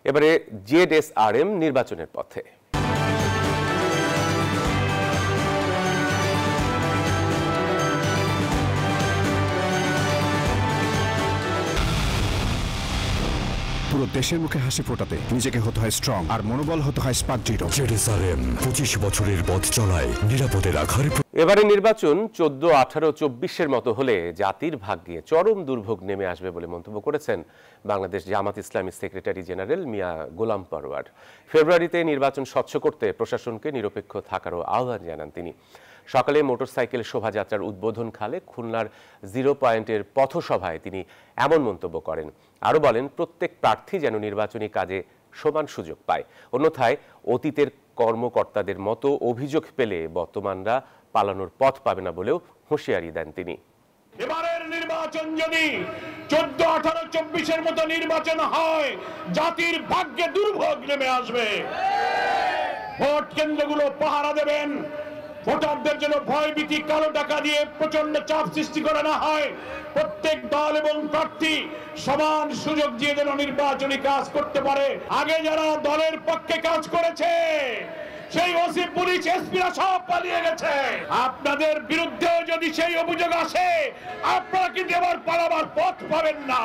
এবারে জেডএসআরএম নির্বাচনের পথে। পুরো দেশের মুখে হাসি ফোটাতে নিজেকে হতে হয় স্ট্রং, আর মনোবল হতে হয় স্পার্ক জিরো। জেডএসআরএম 25 বছরের পথ চলায় নিরাপদে রাখার। এবারে নির্বাচন 14, 18, 24-এর মতো হলে জাতির ভাগ্যে চরম দুর্ভোগ নেমে আসবে বলে মন্তব্য করেছেন বাংলাদেশ জামাত ইসলামীর সেক্রেটারি জেনারেল মিয়া গোলাম পরওয়ার। ফেব্রুয়ারিতে নির্বাচন স্বচ্ছ করতে প্রশাসনকে নিরপেক্ষ থাকারও আহ্বান জানান তিনি। সকালে মোটরসাইকেল শোভাযাত্রার উদ্বোধনকালে খুলনার 0 পয়েন্টের পথসভায় তিনি এমন মন্তব্য করেন। আরও বলেন, প্রত্যেক প্রার্থী যেন নির্বাচনী কাজে সমান সুযোগ পায়, অন্যথায় অতীতের কর্মকর্তাদের মতো অভিযোগ পেলে বর্তমানরা পালানোর পথ পাবে না বলেও হুঁশিয়ারি দেন তিনি। এবারের নির্বাচন যদি 14, 18, 24-এর মতো নির্বাচন হয়, জাতির ভাগ্যে দুর্ভোগ নেমে আসবে। ভোট কেন্দ্রগুলো পাহারা দেবেন, ভোটারদের জন্য ভয়ভীতি, কালো টাকা দিয়ে প্রচন্ড চাপ সৃষ্টি করা না হয়। প্রত্যেক দল এবং প্রার্থী সমান সুযোগ দিয়ে যেন নির্বাচনী কাজ করতে পারে। আগে যারা দলের পক্ষে কাজ করেছে সেই ওসি, পুলিশ, এসপিরা সব পালিয়ে গেছে। আপনাদের বিরুদ্ধেও যদি সেই অভিযোগ আসে, আপনারা কিন্তু এবার পালাবার পথ পাবেন না।